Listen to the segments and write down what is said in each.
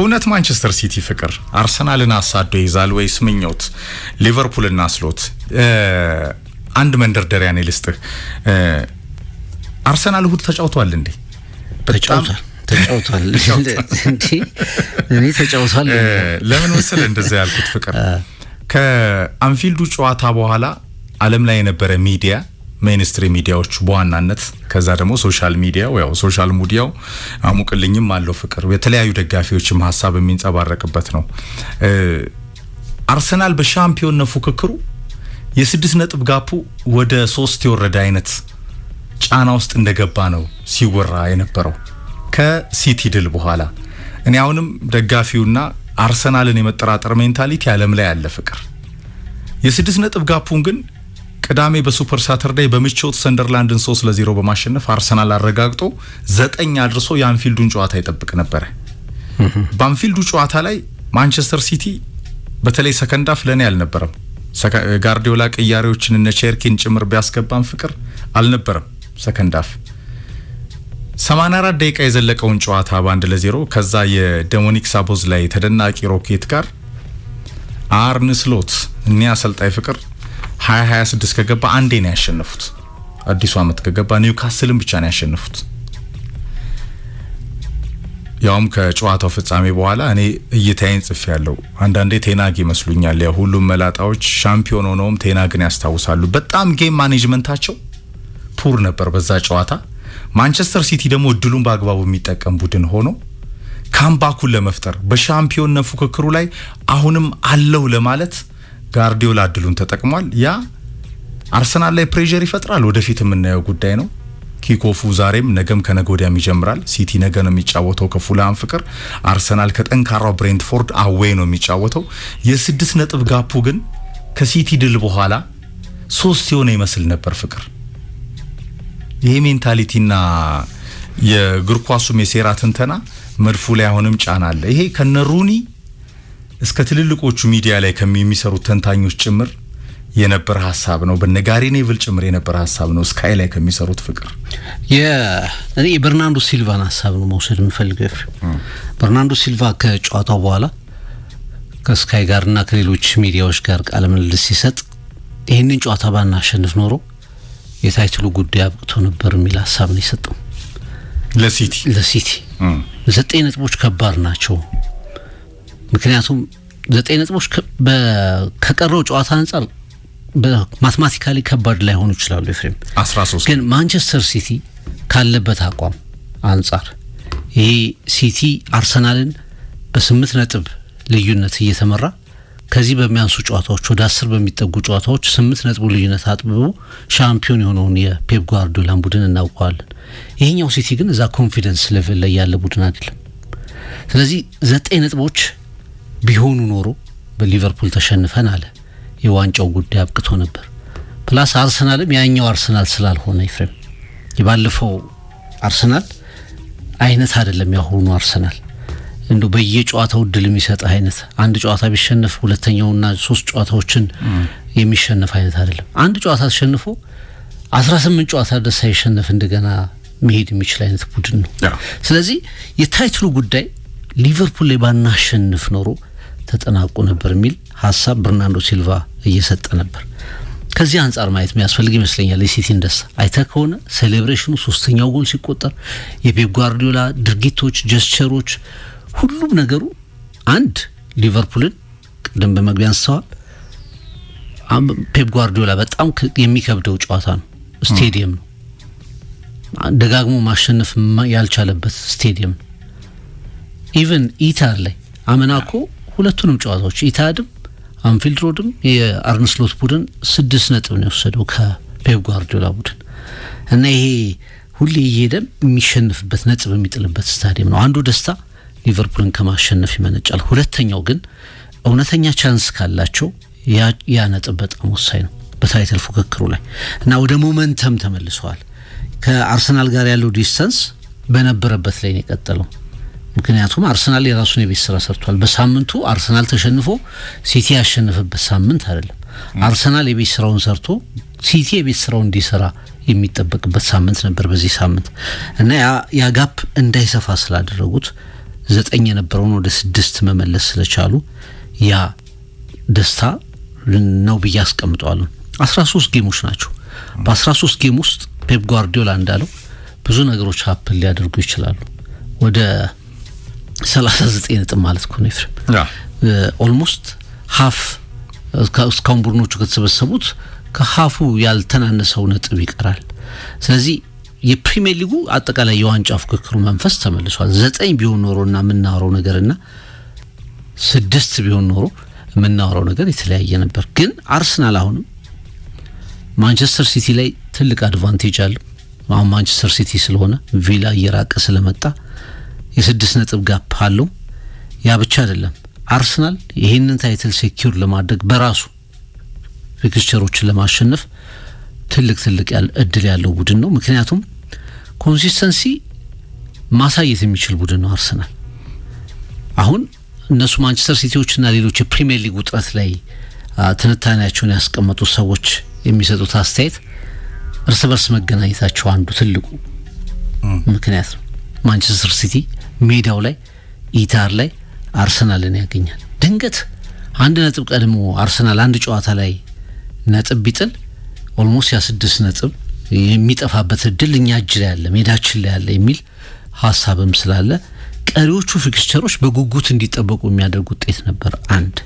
እውነት ማንቸስተር ሲቲ ፍቅር አርሰናልን አሳዶ ይዛል ወይስ ምኞት ሊቨርፑልና ስሎት? አንድ መንደርደሪያ ነው ልስጥህ። አርሰናል እሁድ ተጫውቷል እንዴ? ተጫውቷል እንዴ? እኔ ተጫውቷል። ለምን መሰለህ እንደዛ ያልኩት ፍቅር? ከአንፊልዱ ጨዋታ በኋላ ዓለም ላይ የነበረ ሚዲያ ሜንስትሪም ሚዲያዎች በዋናነት ከዛ ደግሞ ሶሻል ሚዲያው ያው ሶሻል ሚዲያው አሙቅልኝም አለው ፍቅር የተለያዩ ደጋፊዎችም ሐሳብ የሚንጸባረቅበት ነው። አርሰናል በሻምፒዮንነት ፉክክሩ የ6 ነጥብ ጋፑ ወደ 3 የወረደ አይነት ጫና ውስጥ እንደገባ ነው ሲወራ የነበረው ከሲቲ ድል በኋላ። እኔ አሁንም ደጋፊውና አርሰናልን የመጠራጠር ሜንታሊቲ ዓለም ላይ ያለ ፍቅር የ6 ነጥብ ጋፑን ግን ቅዳሜ በሱፐር ሳተርዴይ በምቾት ሰንደርላንድን 3-0 በማሸነፍ አርሰናል አረጋግጦ 9 አድርሶ የአንፊልዱን ጨዋታ ይጠብቅ ነበር። በአንፊልዱ ጨዋታ ላይ ማንቸስተር ሲቲ በተለይ ሰከንድ አፍ ለኔ አልነበረም። ጋርዲዮላ ቅያሬዎችን እነ ቸርኪን ጭምር ቢያስገባም ፍቅር አልነበረም። ሰከንድ አፍ 84 ደቂቃ የዘለቀውን ጨዋታ በ1-0 ከዛ የዶሚኒክ ሳቦዝ ላይ ተደናቂ ሮኬት ጋር አርነ ስሎት እኛ አሰልጣኝ ፍቅር 2026 ከገባ አንዴ ነው ያሸነፉት። አዲሱ አመት ከገባ ኒውካስልን ብቻ ነው ያሸነፉት። ያውም ከጨዋታው ፍጻሜ በኋላ እኔ እይታዬን ጽፍ ያለው አንዳንዴ ቴናግ ይመስሉኛል። ሁሉም መላጣዎች ሻምፒዮን ሆነውም ቴናግን ያስታውሳሉ። በጣም ጌም ማኔጅመንታቸው ፑር ነበር በዛ ጨዋታ። ማንቸስተር ሲቲ ደግሞ እድሉን በአግባቡ የሚጠቀም ቡድን ሆኖ ካምባኩን ለመፍጠር በሻምፒዮንነት ፉክክሩ ላይ አሁንም አለው ለማለት ጋርዲዮላ እድሉን ተጠቅሟል። ያ አርሰናል ላይ ፕሬሸር ይፈጥራል። ወደፊት የምናየው ጉዳይ ነው። ኪኮፉ ዛሬም ነገም ከነጎዲያም ይጀምራል። ሲቲ ነገ ነው የሚጫወተው ከፉላም ፍቅር። አርሰናል ከጠንካራው ብሬንትፎርድ አዌይ ነው የሚጫወተው። የ6 ነጥብ ጋፑ ግን ከሲቲ ድል በኋላ 3 የሆነ ይመስል ነበር ፍቅር። ይሄ ሜንታሊቲና የእግር ኳሱም የሴራ ትንተና መድፉ ላይ አሁንም ጫና አለ። ይሄ ከነሩኒ እስከ ትልልቆቹ ሚዲያ ላይ ከሚሰሩት ተንታኞች ጭምር የነበረ ሐሳብ ነው። በነጋሪ ኔቭል ጭምር የነበረ ሐሳብ ነው። ስካይ ላይ ከሚሰሩት ፍቅር እኔ በርናንዶ ሲልቫን ሐሳብ ነው መውሰድ የምፈልገው። በርናንዶ ሲልቫ ከጨዋታው በኋላ ከስካይ ጋርና ከሌሎች ሚዲያዎች ጋር ቃለ ምልልስ ሲሰጥ ይሄንን ጨዋታ ባናሸንፍ ኖሮ የታይትሉ ጉዳይ አብቅቶ ነበር የሚል ሐሳብ ነው የሰጠው። ለሲቲ 9 ነጥቦች ከባድ ናቸው። ምክንያቱም 9 ነጥቦች ከቀረው ጨዋታ አንፃር በማትማቲካሊ ከባድ ላይ ሆኑ ይችላሉ። ኤፍሬም 13 ግን ማንቸስተር ሲቲ ካለበት አቋም አንፃር ይሄ ሲቲ አርሰናልን በ8 ነጥብ ልዩነት እየተመራ ከዚህ በሚያንሱ ጨዋታዎች ወደ 10 በሚጠጉ ጨዋታዎች 8 ነጥብ ልዩነት አጥብቦ ሻምፒዮን የሆነውን የፔፕ ጓርዲዮላን ቡድን እናውቀዋለን። ይሄኛው ሲቲ ግን እዛ ኮንፊደንስ ሌቭል ላይ ያለ ቡድን አይደለም። ስለዚህ 9 ነጥቦች ቢሆኑ ኖሮ በሊቨርፑል ተሸንፈን አለ የዋንጫው ጉዳይ አብቅቶ ነበር። ፕላስ አርሰናልም ያኛው አርሰናል ስላልሆነ ኤፍሬም የባለፈው አርሰናል አይነት አይደለም ያሁኑ አርሰናል። እንዶ በየጨዋታው ድል የሚሰጥ አይነት አንድ ጨዋታ ቢሸነፍ ሁለተኛውና 3 ጨዋታዎችን የሚሸነፍ አይነት አይደለም። አንድ ጨዋታ ተሸንፎ 18 ጨዋታ ድረስ ሳይሸነፍ እንደገና መሄድ የሚችል አይነት ቡድን ነው። ስለዚህ የታይትሉ ጉዳይ ሊቨርፑል ላይ ባናሸንፍ ኖሮ ተጠናቆ ነበር የሚል ሐሳብ በርናንዶ ሲልቫ እየሰጠ ነበር። ከዚህ አንፃር ማየት የሚያስፈልግ ይመስለኛል። የሲቲን ደስታ አይተህ ከሆነ ሴሌብሬሽኑ 3ኛው ጎል ሲቆጠር የፔፕ ጓርዲዮላ ድርጊቶች፣ ጀስቸሮች፣ ሁሉም ነገሩ አንድ ሊቨርፑልን ቅድም በመግቢያ አንስተዋል። ፔፕ ጓርዲዮላ በጣም የሚከብደው ጨዋታ ነው። ስቴዲየም ነው። ደጋግሞ ማሸነፍ ያልቻለበት ስቴዲየም ነው። ኢቨን ኢታድ ላይ አመናኮ ሁለቱንም ጨዋታዎች ኢታድም አንፊልድ ሮድም የአርነ ስሎት ቡድን 6 ነጥብ ነው የወሰደው ከፔፕ ጓርዲዮላ ቡድን እና ይሄ ሁሌ እየሄደ የሚሸነፍበት ነጥብ የሚጥልበት ስታዲየም ነው። አንዱ ደስታ ሊቨርፑልን ከማሸነፍ ይመነጫል። ሁለተኛው ግን እውነተኛ ቻንስ ካላቸው ያ ነጥብ በጣም ወሳኝ ነው በታይትል ፉክክሩ ላይ እና ወደ ሞመንተም ተመልሰዋል። ከአርሰናል ጋር ያለው ዲስታንስ በነበረበት ላይ ነው የቀጠለው። ምክንያቱም አርሰናል የራሱን የቤት ስራ ሰርቷል። በሳምንቱ አርሰናል ተሸንፎ ሲቲ ያሸነፈበት ሳምንት አይደለም። አርሰናል የቤት ስራውን ሰርቶ ሲቲ የቤት ስራውን እንዲሰራ የሚጠበቅበት ሳምንት ነበር በዚህ ሳምንት እና ያ ጋፕ እንዳይሰፋ ስላደረጉት 9 የነበረውን ወደ 6 መመለስ ስለቻሉ ያ ደስታ ነው ብዬ አስቀምጠዋለሁ። 13 ጌሞች ናቸው። በ13 ጌም ውስጥ ፔፕ ጓርዲዮላ እንዳለው ብዙ ነገሮች ሀፕን ሊያደርጉ ይችላሉ። ወደ 39 ነጥብ ማለት ነው ኤፍሬም። ኦልሞስት ሀፍ እስካሁን ቡድኖቹ ከተሰበሰቡት ከሀፉ ያልተናነሰው ነጥብ ይቀራል። ስለዚህ የፕሪሚየር ሊጉ አጠቃላይ የዋንጫ ፍክክሩ መንፈስ ተመልሷል። 9 ቢሆን ኖሮና የምናወራው ነገርና 6 ቢሆን ኖሮ የምናወራው ነገር የተለያየ ነበር። ግን አርሰናል አሁንም ማንቸስተር ሲቲ ላይ ትልቅ አድቫንቴጅ አለው። አሁን ማንቸስተር ሲቲ ስለሆነ ቪላ እየራቀ ስለመጣ የ6 ነጥብ ጋፕ አለው። ያ ብቻ አይደለም። አርሰናል ይሄንን ታይትል ሴኪዩር ለማድረግ በራሱ ፊክስቸሮችን ለማሸነፍ ትልቅ እድል ያለው ቡድን ነው። ምክንያቱም ኮንሲስተንሲ ማሳየት የሚችል ቡድን ነው አርሰናል። አሁን እነሱ ማንቸስተር ሲቲዎችና ሌሎች የፕሪሚየር ሊግ ውጥረት ላይ ትንታኔያቸውን ያስቀመጡ ሰዎች የሚሰጡት አስተያየት እርስ በርስ መገናኘታቸው አንዱ ትልቁ ምክንያት ነው። ማንቸስተር ሲቲ ሜዳው ላይ ኢታር ላይ አርሰናልን ያገኛል። ድንገት 1 ነጥብ ቀድሞ አርሰናል አንድ ጨዋታ ላይ ነጥብ ቢጥል ኦልሞስት ያ 6 ነጥብ የሚጠፋበት እድል እኛ እጅ ላይ ያለ ሜዳችን ላይ ያለ የሚል ሀሳብም ስላለ ቀሪዎቹ ፊክስቸሮች በጉጉት እንዲጠበቁ የሚያደርግ ውጤት ነበር። አንድ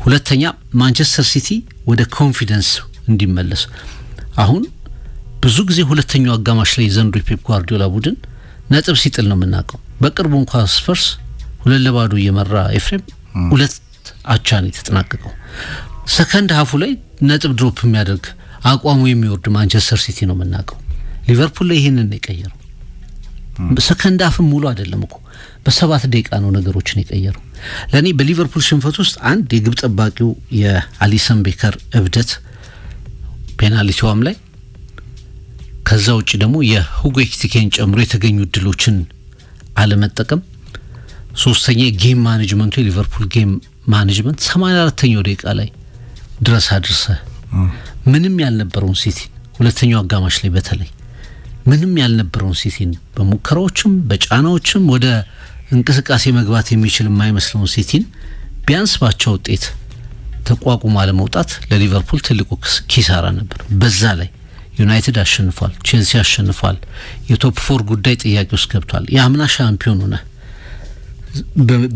ሁለተኛ ማንቸስተር ሲቲ ወደ ኮንፊደንስ እንዲመለስ አሁን ብዙ ጊዜ ሁለተኛው አጋማሽ ላይ ዘንድሮ የፔፕ ጓርዲዮላ ቡድን ነጥብ ሲጥል ነው የምናውቀው። በቅርቡ እንኳን ስፐርስ 2-2 እየመራ ኤፍሬም 2 አቻ ነው የተጠናቀቀው። ሰከንድ ሀፉ ላይ ነጥብ ድሮፕ የሚያደርግ አቋሙ የሚወርድ ማንቸስተር ሲቲ ነው የምናውቀው። ሊቨርፑል ላይ ይሄንን ነው የቀየረው። ሰከንድ ሀፍም ሙሉ አይደለም እኮ በ7 ደቂቃ ነው ነገሮችን የቀየረው። ለኔ በሊቨርፑል ሽንፈት ውስጥ አንድ የግብ ጠባቂው የአሊሰን ቤከር እብደት ፔናልቲዋም ላይ ከዛ ውጪ ደግሞ የሁጎ ኤኪቲኬን ጨምሮ የተገኙ እድሎችን አለመጠቀም፣ ሶስተኛ ጌም ማኔጅመንቱ የሊቨርፑል ጌም ማኔጅመንት 84ኛው ደቂቃ ላይ ድረስ አድርሰ ምንም ያልነበረውን ሲቲ ሁለተኛው አጋማሽ ላይ በተለይ ምንም ያልነበረውን ሲቲን በሙከራዎችም በጫናዎችም ወደ እንቅስቃሴ መግባት የሚችል የማይመስለውን ሲቲን ቢያንስ ባቻ ውጤት ተቋቁሞ አለመውጣት ለሊቨርፑል ትልቁ ኪሳራ ነበር። በዛ ላይ ዩናይትድ አሸንፏል፣ ቼልሲ አሸንፏል። የቶፕ 4 ጉዳይ ጥያቄ ውስጥ ገብቷል። የአምና ሻምፒዮን ሆነ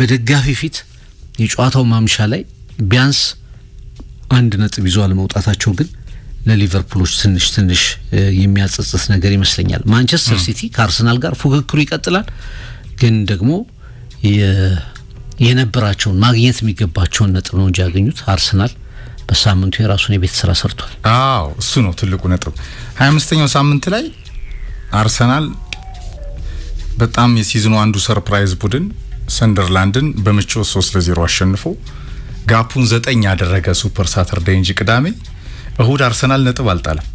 በደጋፊ ፊት የጨዋታው ማምሻ ላይ ቢያንስ 1 ነጥብ ይዞ አለመውጣታቸው ግን ለሊቨርፑሎች ትንሽ የሚያጸጽት ነገር ይመስለኛል። ማንቸስተር ሲቲ ከአርሰናል ጋር ፉክክሩ ይቀጥላል፣ ግን ደግሞ የነበራቸውን ማግኘት የሚገባቸውን ነጥብ ነው እንጂ ያገኙት። አርሰናል በሳምንቱ የራሱን የቤት ስራ ሰርቷል። አዎ እሱ ነው ትልቁ ነጥብ። 25ኛው ሳምንት ላይ አርሰናል በጣም የሲዝኑ አንዱ ሰርፕራይዝ ቡድን ሰንደርላንድን በምቾት 3-0 አሸንፎ ጋፑን 9 ያደረገ ሱፐር ሳተርዴይ እንጂ ቅዳሜ እሁድ አርሰናል ነጥብ አልጣለም።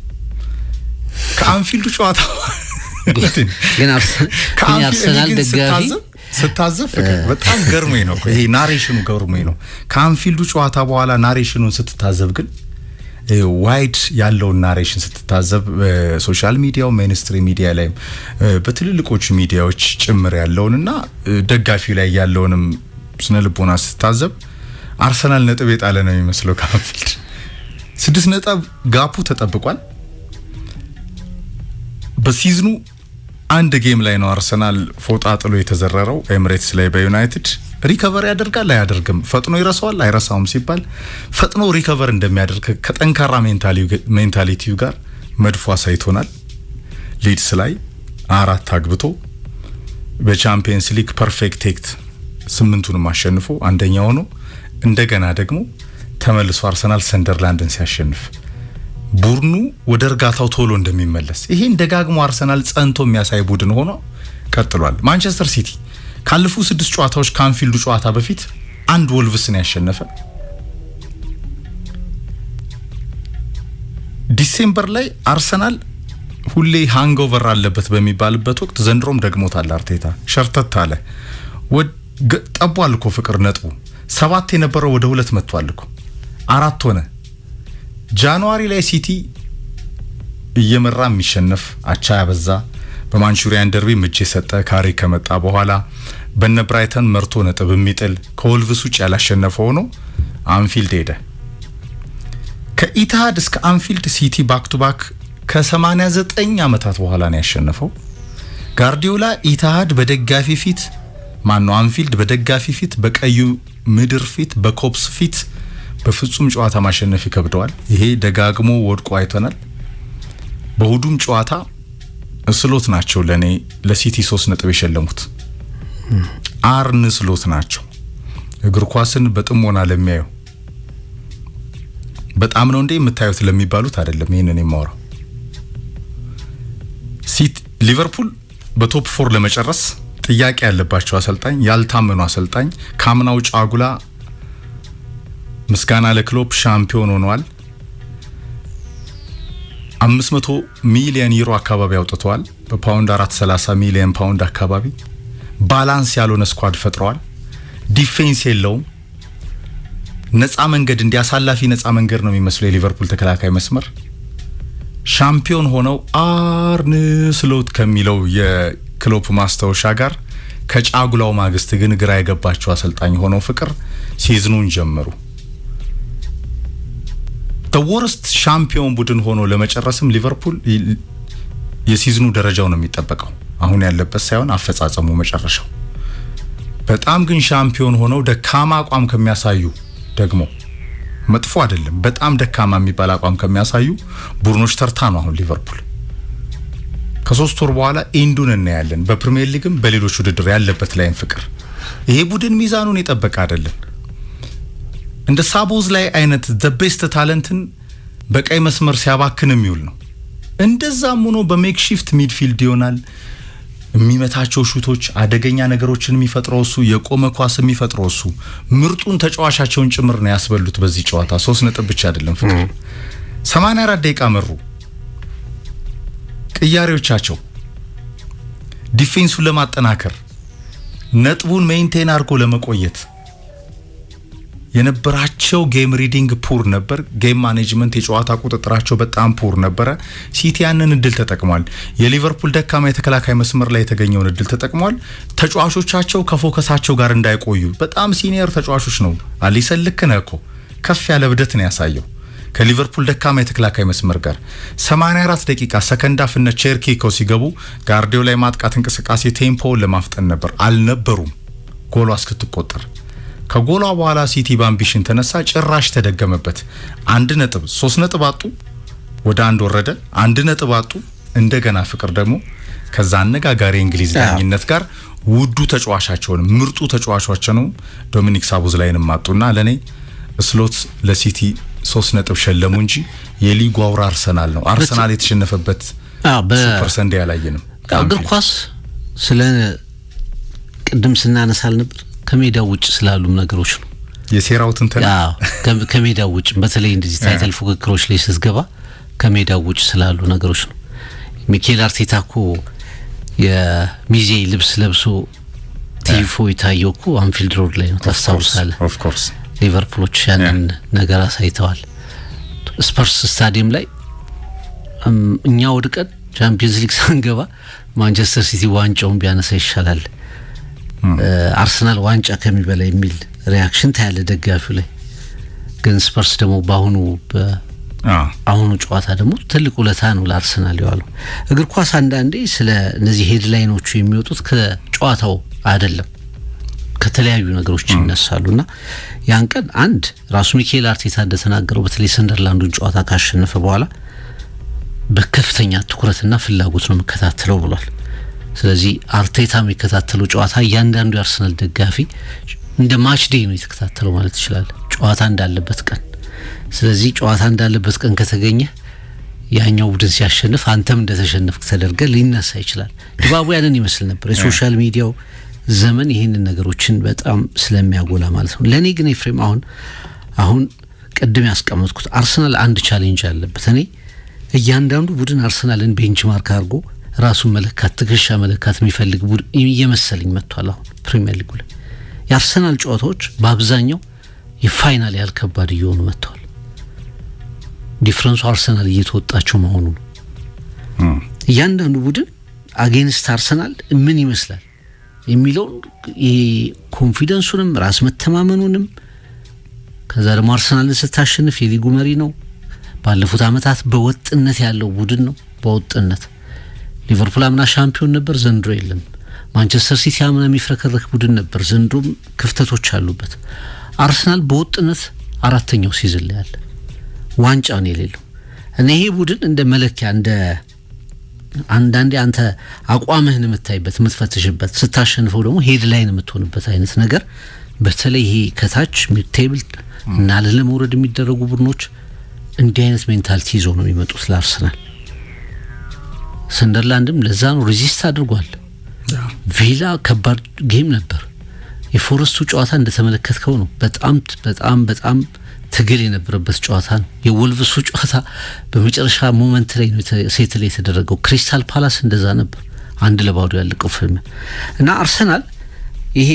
ከአንፊልዱ ጨዋታ ግን አርሰናል ደጋፊ ስታዘፍ በጣም ገርሞኝ ነው። ይሄ ናሬሽኑ ገርሞኝ ነው። ከአንፊልዱ ጨዋታ በኋላ ናሬሽኑን ስትታዘብ ግን ዋይድ ያለውን ናሬሽን ስትታዘብ ሶሻል ሚዲያው ሜንስትሪም ሚዲያ ላይ በትልልቆቹ ሚዲያዎች ጭምር ያለውንና ደጋፊው ላይ ያለውንም ስነልቦና ስትታዘብ አርሰናል ነጥብ የጣለ ነው የሚመስለው። ከአንፊልድ 6 ነጥብ ጋፑ ተጠብቋል። በሲዝኑ አንድ ጌም ላይ ነው አርሰናል ፎጣ ጥሎ የተዘረረው ኤምሬትስ ላይ በዩናይትድ። ሪከቨር ያደርጋል አያደርግም፣ ፈጥኖ ይረሳዋል አይረሳውም ሲባል ፈጥኖ ሪከቨር እንደሚያደርግ ከጠንካራ ሜንታሊቲው ጋር መድፎ አሳይቶናል። ሊድስ ላይ 4 አግብቶ በቻምፒየንስ ሊግ ፐርፌክት 8ቱንም አሸንፎ አንደኛ ሆኖ እንደገና ደግሞ ተመልሶ አርሰናል ሰንደርላንድን ሲያሸንፍ ቡድኑ ወደ እርጋታው ቶሎ እንደሚመለስ ይሄን ደጋግሞ አርሰናል ጸንቶ የሚያሳይ ቡድን ሆኖ ቀጥሏል። ማንቸስተር ሲቲ ካለፉ 6 ጨዋታዎች ካንፊልዱ ጨዋታ በፊት 1 ወልቭስን ያሸነፈ፣ ዲሴምበር ላይ አርሰናል ሁሌ ሃንጎቨር አለበት በሚባልበት ወቅት ዘንድሮም ደግሞታል። አርቴታ ሸርተት አለ ጠቧል እኮ ፍቅር ነጥቡ 7 የነበረው ወደ 2 መጥቷል እኮ 4 ሆነ። ጃንዋሪ ላይ ሲቲ እየመራ የሚሸነፍ አቻ ያበዛ በማንቹሪያን ደርቢ ምቼ ሰጠ ካሪ ከመጣ በኋላ በነ ብራይተን መርቶ ነጥብ የሚጥል ከወልቭስ ውጭ ያላሸነፈው ሆኖ አንፊልድ ሄደ። ከኢትሃድ እስከ አንፊልድ ሲቲ ባክ ቱ ባክ ከ89 ዓመታት በኋላ ነው ያሸነፈው። ጋርዲዮላ ኢትሃድ በደጋፊ ፊት አንፊልድ በደጋፊ ፊት፣ በቀዩ ምድር ፊት፣ በኮፕስ ፊት በፍጹም ጨዋታ ማሸነፍ ይከብደዋል። ይሄ ደጋግሞ ወድቆ አይተናል። በሁሉም ጨዋታ ስሎት ናቸው ለኔ ለሲቲ 3 ነጥብ የሸለሙት። አርነ ስሎት ናቸው። እግር ኳስን በጥሞና ለሚያዩ በጣም ነው እንደ የምታዩት ለሚባሉት አይደለም ይሄንን የማወራው። ሊቨርፑል በቶፕ 4 ለመጨረስ ጥያቄ ያለባቸው አሰልጣኝ፣ ያልታመኑ አሰልጣኝ ካምናው ጫጉላ ምስጋና ለክሎፕ ሻምፒዮን ሆነዋል። 500 ሚሊዮን ዩሮ አካባቢ አውጥተዋል። በፓውንድ 430 ሚሊዮን ፓውንድ አካባቢ ባላንስ ያልሆነ ስኳድ ፈጥረዋል። ዲፌንስ የለውም። ነፃ መንገድ እንዲያሳላፊ ነፃ መንገድ ነው የሚመስለው የሊቨርፑል ተከላካይ መስመር። ሻምፒዮን ሆነው አርነ ስሎት ከሚለው የክሎፕ ማስታወሻ ጋር ከጫጉላው ማግስት ግን ግራ የገባቸው አሰልጣኝ ሆነው ፍቅር ሲዝኑን ጀመሩ። ተወርስት ሻምፒዮን ቡድን ሆኖ ለመጨረስም ሊቨርፑል የሲዝኑ ደረጃው ነው የሚጠበቀው አሁን ያለበት ሳይሆን አፈጻጸሙ መጨረሻው። በጣም ግን ሻምፒዮን ሆነው ደካማ አቋም ከሚያሳዩ ደግሞ መጥፎ አይደለም በጣም ደካማ የሚባል አቋም ከሚያሳዩ ቡድኖች ተርታ ነው አሁን ሊቨርፑል። ከ3 ወር በኋላ ኢንዱን እናያለን። በፕሪሚየር ሊግም በሌሎች ውድድር ያለበት ላይም ፍቅር ይሄ ቡድን ሚዛኑን የጠበቀ አይደለም። እንደ ሳቦዝ ላይ አይነት ዘ ቤስት ታለንትን በቀይ መስመር ሲያባክን የሚውል ነው። እንደዛም ሆኖ በሜክሺፍት ሚድፊልድ ይሆናል የሚመታቸው ሹቶች አደገኛ ነገሮችን የሚፈጥረው እሱ፣ የቆመ ኳስ የሚፈጥረው እሱ። ምርጡን ተጫዋቻቸውን ጭምር ነው ያስበሉት በዚህ ጨዋታ 3 ነጥብ ብቻ አይደለም ፍቅር 84 ደቂቃ መሩ። ቅያሬዎቻቸው ዲፌንሱን ለማጠናከር ነጥቡን ሜንቴን አድርጎ ለመቆየት የነበራቸው ጌም ሪዲንግ ፑር ነበር። ጌም ማኔጅመንት የጨዋታ ቁጥጥራቸው በጣም ፑር ነበረ። ሲቲ ያንን እድል ተጠቅሟል። የሊቨርፑል ደካማ የተከላካይ መስመር ላይ የተገኘውን እድል ተጠቅሟል። ተጫዋቾቻቸው ከፎከሳቸው ጋር እንዳይቆዩ በጣም ሲኒየር ተጫዋቾች ነው። አሊሰን ልክ ነህ እኮ ከፍ ያለ ብደት ነው ያሳየው ከሊቨርፑል ደካማ የተከላካይ መስመር ጋር 84 ደቂቃ ሰከንድ አፍ እና ቸርኪ ኮ ሲገቡ ጋርዲዮላ ላይ ማጥቃት እንቅስቃሴ ቴምፖውን ለማፍጠን ነበር አልነበሩም ጎሏ እስክትቆጠር። ከጎሏ በኋላ ሲቲ በአምቢሽን ተነሳ፣ ጭራሽ ተደገመበት። 1 ነጥብ 3 ነጥብ አጡ፣ ወደ 1 ወረደ። 1 ነጥብ አጡ እንደገና ፍቅር ደግሞ ከዛ አነጋጋሪ እንግሊዝ ዳኝነት ጋር ውዱ ተጫዋቻቸውን ምርጡ ተጫዋቻቸው ነው ዶሚኒክ ሳቦዝላይንም አጡና ለኔ ስሎት ለሲቲ 3 ነጥብ ሸለሙ እንጂ የሊጉ አውራ አርሰናል ነው። አርሰናል የተሸነፈበት ሱፐር ሰንዴ ያላየንም። እግር ኳስ ስለ ቅድም ስናነሳል ነበር ከሜዳው ውጭ ስላሉም ነገሮች ነው የሴራው ትንተና። ከሜዳው ውጭ በተለይ እንደዚህ ታይትል ፉክክሮች ላይ ስትገባ ከሜዳው ውጭ ስላሉ ነገሮች ነው። ሚኬል አርቴታ እኮ የሚዜ ልብስ ለብሶ ቲፎ የታየው እኮ አንፊልድ ሮድ ላይ ነው ታስታውሳለህ? ኦፍ ኮርስ ሊቨርፑሎች ያንን ነገር አሳይተዋል። ስፐርስ ስታዲየም ላይ እኛ ወድቀን ቻምፒየንስ ሊግ ሳንገባ ማንቸስተር ሲቲ ዋንጫውን ቢያነሳ ይሻላል አርሰናል ዋንጫ ከሚበላ የሚል ሪአክሽን ታያለ ደጋፊው ላይ። ግን ስፐርስ ደግሞ አሁኑ ጨዋታ ደግሞ ትልቅ ውለታ ነው ለአርሰናል ያለው። እግር ኳስ አንዳንዴ ስለ እነዚህ ሄድላይኖቹ የሚወጡት ከጨዋታው አይደለም ከተለያዩ ነገሮች ይነሳሉና ያን ቀን አንድ ራሱ ሚኬል አርቴታ እንደተናገረው በተለይ ሰንደርላንዱን ጨዋታ ካሸነፈ በኋላ በከፍተኛ ትኩረትና ፍላጎት ነው መከታተለው ብሏል። ስለዚህ አርቴታ የሚከታተለው ጨዋታ እያንዳንዱ የአርሰናል ደጋፊ እንደ ማች ዴይ ነው የተከታተለው ማለት ይችላል ጨዋታ እንዳለበት ቀን። ስለዚህ ጨዋታ እንዳለበት ቀን ከተገኘ ያኛው ቡድን ሲያሸንፍ አንተም እንደተሸነፍክ ተደርገ ሊነሳ ይችላል። ድባቡ ያንን ይመስል ነበር። የሶሻል ሚዲያው ዘመን ይህንን ነገሮችን በጣም ስለሚያጎላ ማለት ነው። ለኔ ግን ኤፍሬም አሁን ቅድም ያስቀመጥኩት አርሰናል አንድ ቻሌንጅ አለበት። እኔ እያንዳንዱ ቡድን አርሰናልን ቤንችማርክ አድርጎ ራሱን መለካት ትከሻ መለካት የሚፈልግ ቡድን እየመሰለኝ መጥቷል። አሁን ፕሪሚየር ሊጉ ላይ የአርሰናል ጨዋታዎች በአብዛኛው የፋይናል ያህል ከባድ እየሆኑ መጥተዋል። ዲፍረንሱ አርሰናል እየተወጣቸው መሆኑ ነው። እያንዳንዱ ቡድን አጌንስት አርሰናል ምን ይመስላል የሚለውን ኮንፊደንሱንም ራስ መተማመኑንም ከዛ ደግሞ አርሰናልን ስታሸንፍ የሊጉ መሪ ነው። ባለፉት አመታት በወጥነት ያለው ቡድን ነው። በወጥነት ሊቨርፑል አምና ሻምፒዮን ነበር፣ ዘንድሮ የለም። ማንቸስተር ሲቲ አምና የሚፍረከረክ ቡድን ነበር፣ ዘንድሮም ክፍተቶች አሉበት። አርሰናል በወጥነት አራተኛው ሲዝን ላይ ያለ ዋንጫ ነው የሌለው እና ይሄ ቡድን እንደ መለኪያ እንደ አንዳንዴ አንተ አቋምህን የምታይበት የምትፈትሽበት ስታሸንፈው ደግሞ ሄድላይን የምትሆንበት አይነት ነገር በተለይ ይሄ ከታች ሚድ ቴብል እና ለመውረድ የሚደረጉ ቡድኖች እንዲህ አይነት ሜንታሊቲ ይዞ ነው የሚመጡት። ለአርሰናል ሰንደርላንድም ለዛ ነው ሬዚስት አድርጓል። ቪላ ከባድ ጌም ነበር። የፎረስቱ ጨዋታ እንደተመለከትከው ነው። በጣም በጣም በጣም ትግል የነበረበት ጨዋታ ነው። የወልቭሱ ጨዋታ በመጨረሻ ሞመንት ላይ ነው ሴትል የተደረገው። ክሪስታል ፓላስ እንደዛ ነበር 1-0 ያለቀው ፊልም እና አርሰናል ይሄ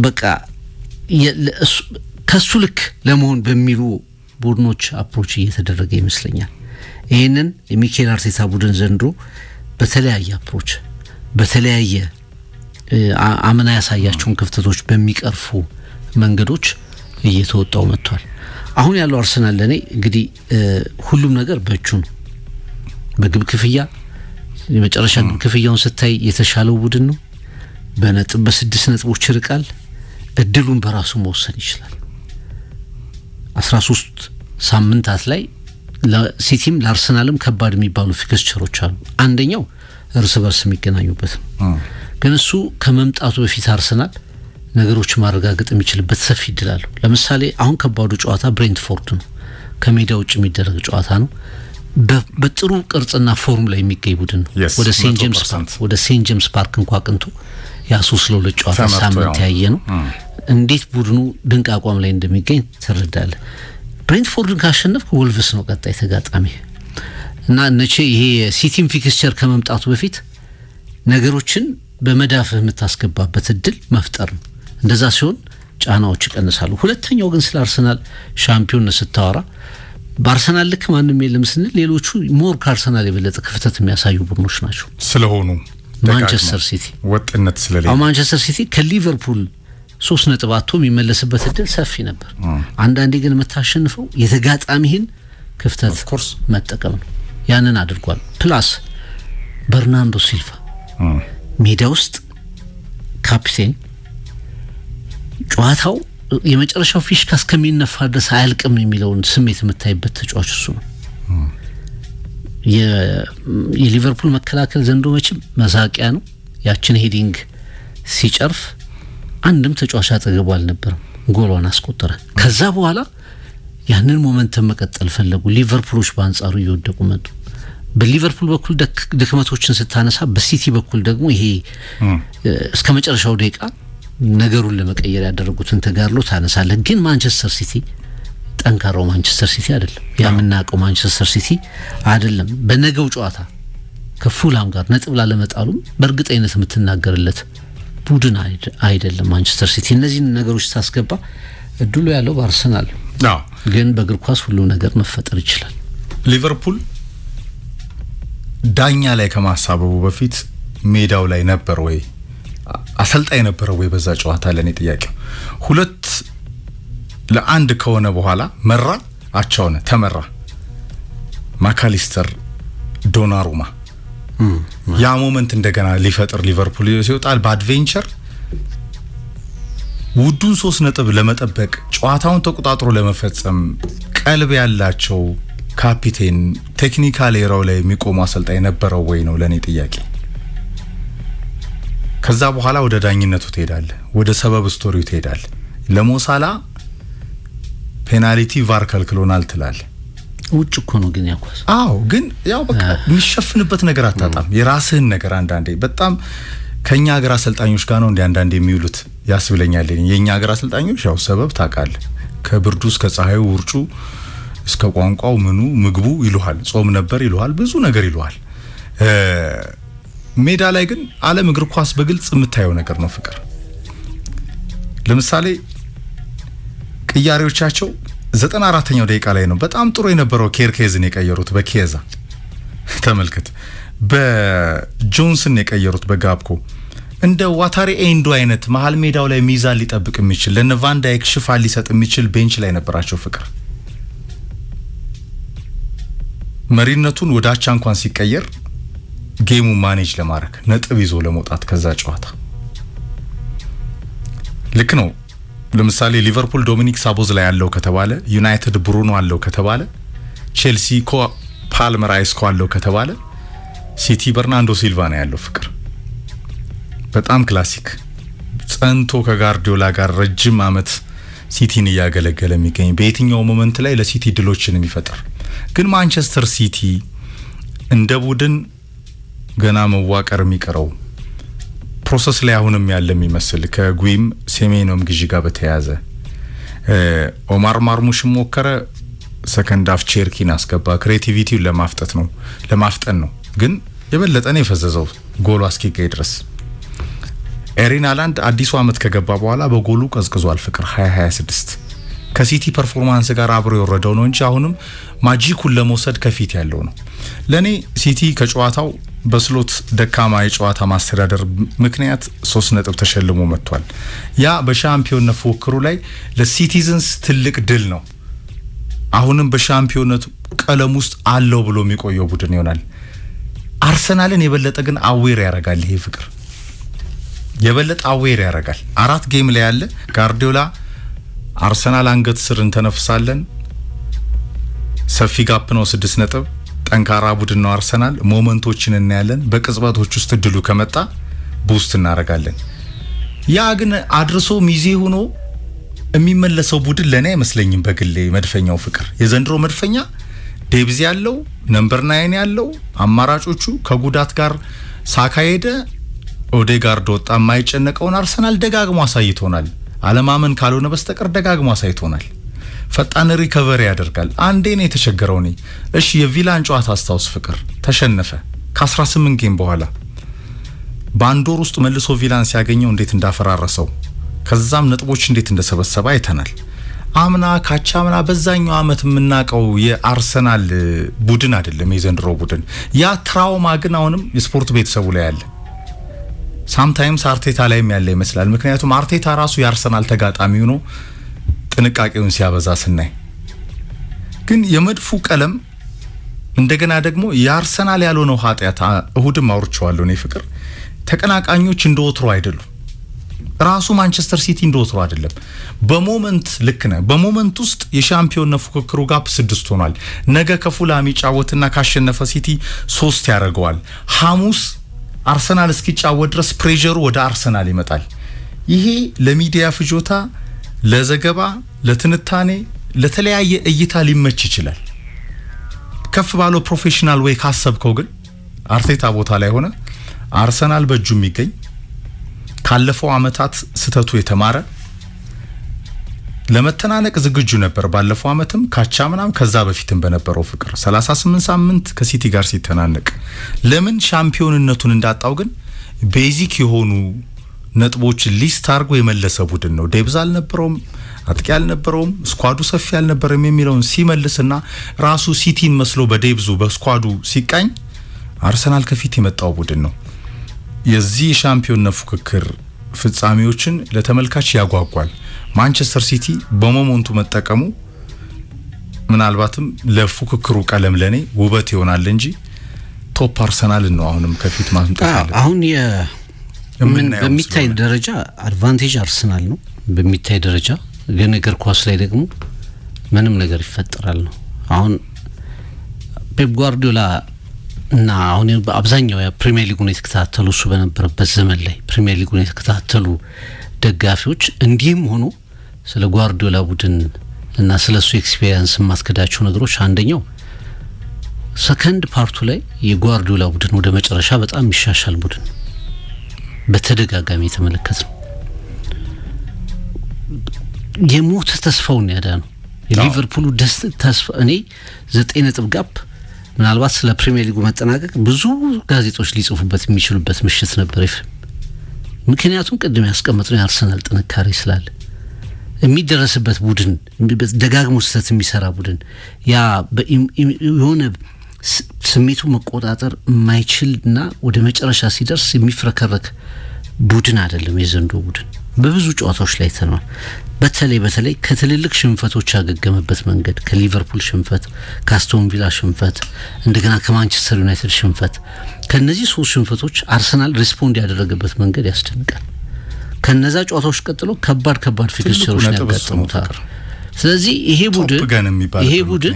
በቃ ከሱ ልክ ለመሆን በሚሉ ቡድኖች አፕሮች እየተደረገ ይመስለኛል። ይሄንን የሚኬል አርቴታ ቡድን ዘንድሮ በተለያየ አፕሮች በተለያየ አምና ያሳያቸውን ክፍተቶች በሚቀርፉ መንገዶች እየተወጣው መጥቷል። አሁን ያለው አርሰናል ለኔ እንግዲህ ሁሉም ነገር በእጁ ነው። በግብ ክፍያ የመጨረሻ ግብ ክፍያውን ስታይ የተሻለው ቡድን ነው። በነጥብ በ6 ነጥቦች ይርቃል። እድሉን በራሱ መወሰን ይችላል። 13 ሳምንታት ላይ ለሲቲም ለአርሰናልም ከባድ የሚባሉ ፊክስቸሮች አሉ። አንደኛው እርስ በርስ የሚገናኙበት ነው። ግን እሱ ከመምጣቱ በፊት አርሰናል ነገሮች ማረጋገጥ የሚችልበት ሰፊ እድል አለው። ለምሳሌ አሁን ከባዱ ጨዋታ ብሬንትፎርድ ነው። ከሜዳ ውጭ የሚደረግ ጨዋታ ነው። በጥሩ ቅርጽና ፎርም ላይ የሚገኝ ቡድን ነው። ወደ ሴንት ጄምስ ፓርክ እንኳን አቅንቶ ያ3-2 ጨዋታ ሳምንት ያየ ነው። እንዴት ቡድኑ ድንቅ አቋም ላይ እንደሚገኝ ትረዳለህ። ብሬንትፎርድን ካሸነፍክ ወልቭስ ነው ቀጣይ ተጋጣሚ እና እነቼ ይሄ ሲቲም ፊክስቸር ከመምጣቱ በፊት ነገሮችን በመዳፍህ የምታስገባበት እድል መፍጠር ነው። እንደዛ ሲሆን ጫናዎች ይቀንሳሉ። ሁለተኛው ግን ስለ አርሰናል ሻምፒዮን ስታወራ በአርሰናል ልክ ማንም የለም ስንል ሌሎቹ ሞር ከአርሰናል የበለጠ ክፍተት የሚያሳዩ ቡድኖች ናቸው ስለሆኑ ማንቸስተር ሲቲ ወጥነት ስለሌለ ማንቸስተር ሲቲ ከሊቨርፑል 3 ነጥብ አጥቶ የሚመለስበት እድል ሰፊ ነበር። አንዳንዴ ግን የምታሸንፈው የተጋጣሚህን ክፍተት መጠቀም ነው። ያንን አድርጓል። ፕላስ በርናንዶ ሲልቫ ሜዳ ውስጥ ካፕቴን ጨዋታው የመጨረሻው ፊሽካ እስከሚነፋ ድረስ አያልቅም የሚለውን ስሜት የምታይበት ተጫዋች እሱ ነው። የሊቨርፑል መከላከል ዘንድሮ መቼም መሳቂያ ነው። ያችን ሄዲንግ ሲጨርፍ አንድም ተጫዋች አጠገቡ አልነበረም። ጎሏን አስቆጠረ። ከዛ በኋላ ያንን ሞመንተም መቀጠል ፈለጉ። ሊቨርፑሎች በአንጻሩ እየወደቁ መጡ። በሊቨርፑል በኩል ድክመቶችን ስታነሳ፣ በሲቲ በኩል ደግሞ ይሄ እስከ መጨረሻው ደቂቃ ነገሩን ለመቀየር ያደረጉትን ተጋድሎ ታነሳለህ። ግን ማንቸስተር ሲቲ ጠንካራው ማንቸስተር ሲቲ አይደለም። ያምናቀው ማንቸስተር ሲቲ አይደለም። በነገው ጨዋታ ከፉላም ጋር ነጥብ ላለመጣሉም በእርግጠኝነት የምትናገርለት ቡድን አይደለም ማንቸስተር ሲቲ። እነዚህን ነገሮች ታስገባ እድሉ ያለው በአርሰናል ነው። ግን በእግር ኳስ ሁሉ ነገር መፈጠር ይችላል። ሊቨርፑል ዳኛ ላይ ከማሳበቡ በፊት ሜዳው ላይ ነበር ወይ አሰልጣኝ ነበር ወይ በዛ ጨዋታ? ለኔ ጥያቄው 2-1 ከሆነ በኋላ መራ አቻውነ ተመራ ማካሊስተር ዶናሩማ ያ ሞመንት እንደገና ሊፈጥር ሊቨርፑል ሲወጣል በአድቬንቸር ውዱን 3 ነጥብ ለመጠበቅ ጨዋታውን ተቆጣጥሮ ለመፈጸም ቀልብ ያላቸው ካፒቴን ቴክኒካል ኤራው ላይ የሚቆሙ አሰልጣኝ ነበረው ወይ ነው ለኔ ጥያቄ። ከዛ በኋላ ወደ ዳኝነቱ ትሄዳለህ፣ ወደ ሰበብ ስቶሪው ትሄዳለህ። ለሞሳላ ፔናልቲ ቫር ከልክሎናል ትላለህ። ውጭ እኮ ነው ግን ያኳስ ግን ያው በቃ የሚሸፍንበት ነገር አታጣም። የራስህን ነገር አንዳንዴ በጣም ከኛ ሀገር አሰልጣኞች ጋር ነው እንደ አንዳንዴ የሚውሉት ያስብለኛል። የኛ ሀገር አሰልጣኞች ያው ሰበብ ታውቃለህ፣ ከብርዱ እስከ ፀሐዩ ውርጩ እስከ ቋንቋው ምኑ ምግቡ ይሉሃል፣ ጾም ነበር ይሉሃል፣ ብዙ ነገር ይሉሃል። ሜዳ ላይ ግን ዓለም እግር ኳስ በግልጽ የምታየው ነገር ነው ፍቅር። ለምሳሌ ቅያሬዎቻቸው 94ኛው ደቂቃ ላይ ነው በጣም ጥሩ የነበረው ኬርኬዝን የቀየሩት በኪየዛ ተመልከት፣ በጆንስን የቀየሩት በጋብኮ እንደ ዋታሪ ኤንዶ አይነት መሃል ሜዳው ላይ ሚዛን ሊጠብቅ የሚችል ለነ ቫን ዳይክ ሽፋን ሊሰጥ የሚችል ቤንች ላይ ነበራቸው ፍቅር። መሪነቱን ወደ አቻ እንኳን ሲቀየር ጌሙ ማኔጅ ለማድረግ ነጥብ ይዞ ለመውጣት ከዛ ጨዋታ ልክ ነው። ለምሳሌ ሊቨርፑል ዶሚኒክ ሳቦዝ ላይ ያለው ከተባለ፣ ዩናይትድ ብሩኖ አለው ከተባለ፣ ቼልሲ ፓልመር አይስኮ አለው ከተባለ፣ ሲቲ በርናንዶ ሲልቫ ነው ያለው ፍቅር። በጣም ክላሲክ ጸንቶ ከጋርዲዮላ ጋር ረጅም አመት ሲቲን እያገለገለ የሚገኝ በየትኛው ሞመንት ላይ ለሲቲ ድሎችን የሚፈጥር ግን ማንቸስተር ሲቲ እንደ ቡድን ገና መዋቀር የሚቀረው ፕሮሰስ ላይ አሁንም ያለ የሚመስል ከጉይም ሴሜኖም ግዢ ጋር በተያያዘ ኦማር ማርሙሽ ሞከረ። ሰከንድ አፍ ቼርኪን አስገባ። ክሬቲቪቲውን ለማፍጠን ነው ግን የበለጠ ነው የፈዘዘው ጎሉ እስኪገኝ ድረስ። ኤሪን ሃላንድ አዲሱ አመት ከገባ በኋላ በጎሉ ቀዝቅዟል ፍቅር 2026 ከሲቲ ፐርፎርማንስ ጋር አብሮ የወረደው ነው እንጂ አሁንም ማጂኩን ለመውሰድ ከፊት ያለው ነው። ለኔ ሲቲ ከጨዋታው በስሎት ደካማ የጨዋታ ማስተዳደር ምክንያት 3 ነጥብ ተሸልሞ መጥቷል። ያ በሻምፒዮንነት ፉክክሩ ላይ ለሲቲዝንስ ትልቅ ድል ነው። አሁንም በሻምፒዮንነት ቀለም ውስጥ አለው ብሎ የሚቆየው ቡድን ይሆናል። አርሰናልን የበለጠ ግን አዌር ያረጋል። ይሄ ፍቅር የበለጠ አዌር ያረጋል። 4 ጌም ላይ ያለ ጋርዲዮላ አርሰናል አንገት ስር እንተነፍሳለን፣ ሰፊ ጋፕ ነው 6 ነጥብ፣ ጠንካራ ቡድን ነው አርሰናል፣ ሞመንቶችን እናያለን፣ በቅጽበቶች ውስጥ ድሉ ከመጣ ቡስት እናረጋለን። ያ ግን አድርሶ ሚዜ ሆኖ የሚመለሰው ቡድን ለኔ አይመስለኝም። በግሌ መድፈኛው ፍቅር የዘንድሮ መድፈኛ ዴብዝ ያለው ነምበር 9 ያለው አማራጮቹ ከጉዳት ጋር ሳካ ሄደ፣ ኦዴጋርድ ወጣ፣ የማይጨነቀውን አርሰናል ደጋግሞ አሳይቶናል። አለማመን ካልሆነ በስተቀር ደጋግሞ አሳይቶናል። ፈጣን ሪከቨሪ ያደርጋል። አንዴ ነው የተቸገረው ነው። እሺ የቪላን ጨዋታ አስታውስ ፍቅር ተሸነፈ ከ18 ጌም በኋላ ባንዶር ውስጥ መልሶ ቪላን ሲያገኘው እንዴት እንዳፈራረሰው ከዛም ነጥቦች እንዴት እንደሰበሰበ አይተናል። አምና ካቻምና በዛኛው አመት የምናቀው የአርሰናል ቡድን አይደለም የዘንድሮ ቡድን። ያ ትራውማ ግን አሁንም የስፖርት ቤተሰቡ ላይ ያለ ሳምታይምስ አርቴታ ላይም ያለ ይመስላል። ምክንያቱም አርቴታ ራሱ የአርሰናል ተጋጣሚ ሆኖ ጥንቃቄውን ሲያበዛ ስናይ ግን የመድፉ ቀለም እንደገና ደግሞ የአርሰናል ያልሆነው ኃጢያት እሁድም አውርቼዋለሁ ነው ፍቅር ተቀናቃኞች እንደወትሮ አይደሉም። ራሱ ማንቸስተር ሲቲ እንደወትሮ አይደለም። በሞመንት ልክ ነው። በሞመንት ውስጥ የሻምፒዮንነት ፉክክሩ ጋፕ 6 ሆኗል። ነገ ከፉላም ይጫወትና ካሸነፈ ሲቲ 3 ያደርገዋል። ሐሙስ አርሰናል እስኪጫወት ድረስ ፕሬሸሩ ወደ አርሰናል ይመጣል። ይሄ ለሚዲያ ፍጆታ፣ ለዘገባ፣ ለትንታኔ፣ ለተለያየ እይታ ሊመች ይችላል። ከፍ ባለው ፕሮፌሽናል ወይ ካሰብከው ግን አርቴታ ቦታ ላይ ሆነ አርሰናል በእጁ የሚገኝ ካለፈው አመታት ስተቱ የተማረ ለመተናነቅ ዝግጁ ነበር። ባለፈው አመትም ካቻምናም ከዛ በፊትም በነበረው ፍቅር 38 ሳምንት ከሲቲ ጋር ሲተናነቅ ለምን ሻምፒዮንነቱን እንዳጣው ግን ቤዚክ የሆኑ ነጥቦች ሊስት አድርጎ የመለሰ ቡድን ነው። ዴብዝ አልነበረውም፣ አጥቂ አልነበረውም፣ ስኳዱ ሰፊ አልነበረም የሚለውን ሲመልስና ራሱ ሲቲን መስሎ በዴብዙ በስኳዱ ሲቃኝ አርሰናል ከፊት የመጣው ቡድን ነው። የዚህ ሻምፒዮንነት ፉክክር ፍጻሜዎችን ለተመልካች ያጓጓል። ማንቸስተር ሲቲ በሞመንቱ መጠቀሙ ምናልባትም ለፉክክሩ ቀለም ለኔ ውበት ይሆናል እንጂ ቶፕ አርሰናል ነው አሁንም ከፊት ማምጣት አለ። አሁን በሚታይ ደረጃ አድቫንቴጅ አርሰናል ነው በሚታይ ደረጃ፣ ግን እግር ኳስ ላይ ደግሞ ምንም ነገር ይፈጠራል ነው። አሁን ፔፕ ጓርዲዮላ እና አሁን በአብዛኛው የፕሪሚየር ሊጉን የተከታተሉ እሱ በነበረበት ዘመን ላይ ፕሪሚየር ሊጉን የተከታተሉ ደጋፊዎች እንዲህም ሆኖ ስለ ጓርዲዮላ ቡድን እና ስለሱ ኤክስፒሪየንስ ማስከዳቸው ነገሮች አንደኛው ሰከንድ ፓርቱ ላይ የጓርዲዮላ ቡድን ወደ መጨረሻ በጣም የሚሻሻል ቡድን በተደጋጋሚ የተመለከተው የሞተ ተስፋውን ያዳነው የሊቨርፑሉ ተስፋ እኔ 9 ነጥብ ጋፕ ምናልባት ስለ ፕሪሚየር ሊጉ መጠናቀቅ ብዙ ጋዜጦች ሊጽፉበት የሚችሉበት ምሽት ነበር። ምክንያቱም ቅድም ያስቀመጥነው የአርሰናል ጥንካሬ ስላለ የሚደረስበት ቡድን ደጋግሞ ስህተት የሚሰራ ቡድን ያ የሆነ ስሜቱ መቆጣጠር የማይችልና ወደ መጨረሻ ሲደርስ የሚፍረከረክ ቡድን አይደለም የዘንድሮ ቡድን። በብዙ ጨዋታዎች ላይ ተናል። በተለይ ከትልልቅ ሽንፈቶች ያገገመበት መንገድ ከሊቨርፑል ሽንፈት፣ ከአስቶን ቪላ ሽንፈት፣ እንደገና ከማንቸስተር ዩናይትድ ሽንፈት፣ ከነዚህ 3 ሽንፈቶች አርሰናል ሪስፖንድ ያደረገበት መንገድ ያስደንቃል። ከነዛ ጨዋታዎች ቀጥሎ ከባድ ፊክስቸሮች ያጋጠሙታል። ስለዚህ ይሄ ቡድን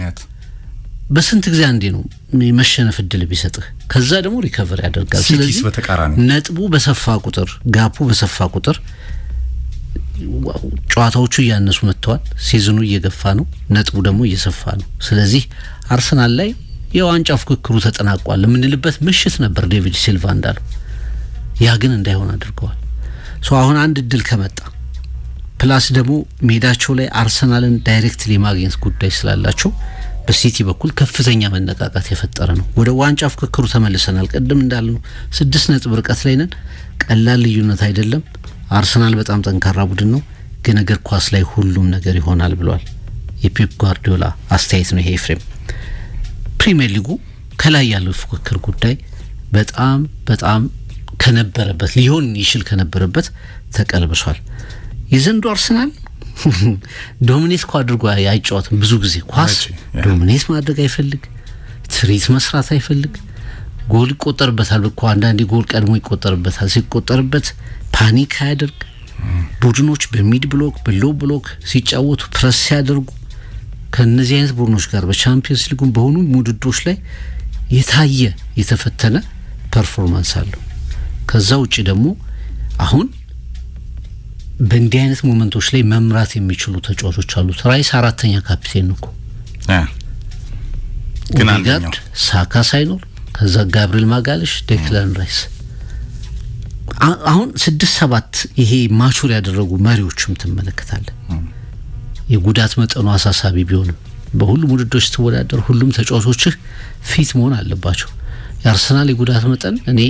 በስንት ጊዜ አንዴ ነው መሸነፍ እድል ቢሰጥህ ከዛ ደግሞ ሪከቨር ያደርጋል። ስለዚህ ነጥቡ በሰፋ ቁጥር ጋፑ በሰፋ ቁጥር ጨዋታዎቹ እያነሱ መጥተዋል። ሲዝኑ እየገፋ ነው፣ ነጥቡ ደግሞ እየሰፋ ነው። ስለዚህ አርሰናል ላይ የዋንጫ ፍክክሩ ተጠናቋል የምንልበት ምሽት ነበር ዴቪድ ሲልቫ እንዳለው። ያ ግን እንዳይሆን አድርገዋል። አሁን አንድ እድል ከመጣ ፕላስ ደግሞ ሜዳቸው ላይ አርሰናልን ዳይሬክትሊ ማግኘት ጉዳይ ስላላቸው በሲቲ በኩል ከፍተኛ መነቃቃት የፈጠረ ነው። ወደ ዋንጫ ፍክክሩ ተመልሰናል። ቀደም እንዳልነው 6 ነጥብ ርቀት ላይ ነን። ቀላል ልዩነት አይደለም። አርሰናል በጣም ጠንካራ ቡድን ነው፣ ግን እግር ኳስ ላይ ሁሉም ነገር ይሆናል ብሏል። የፔፕ ጓርዲዮላ አስተያየት ነው ይሄ። ኤፍሬም ፕሪሚየር ሊጉ ከላይ ያለው ፍክክር ጉዳይ በጣም ከነበረበት ሊሆን ይችል ከነበረበት ተቀልብሷል። የዘንድሮ አርሰናል ዶሚኔት አድርጎ አይጫወትም። ብዙ ጊዜ ኳስ ዶሚኔት ማድረግ አይፈልግ፣ ትሪት መስራት አይፈልግ። ጎል ይቆጠርበታል እኮ አንዳንዴ ጎል ቀድሞ ይቆጠርበታል። ሲቆጠርበት ፓኒክ አያደርግ። ቡድኖች በሚድ ብሎክ በሎ ብሎክ ሲጫወቱ ፕረስ ሲያደርጉ ከነዚህ አይነት ቡድኖች ጋር በቻምፒየንስ ሊጉም በሆኑ ውድድሮች ላይ የታየ የተፈተነ ፐርፎርማንስ አለው። ከዛ ውጪ ደግሞ አሁን በእንዲህ አይነት ሞመንቶች ላይ መምራት የሚችሉ ተጫዋቾች አሉት። ራይስ 4ኛ ካፒቴን ነው እኮ ግን አንደኛው ሳካ ሳይኖር ከዛ ጋብሪኤል ማጋለሽ፣ ዴክላን ራይስ አሁን 6-7 ይሄ ማቹር ያደረጉ መሪዎችም ትመለከታለህ። የጉዳት መጠኑ አሳሳቢ ቢሆንም በሁሉም ውድድሮች ተወዳደር ሁሉም ተጫዋቾችህ ፊት መሆን አለባቸው። የአርሰናል የጉዳት መጠን እኔ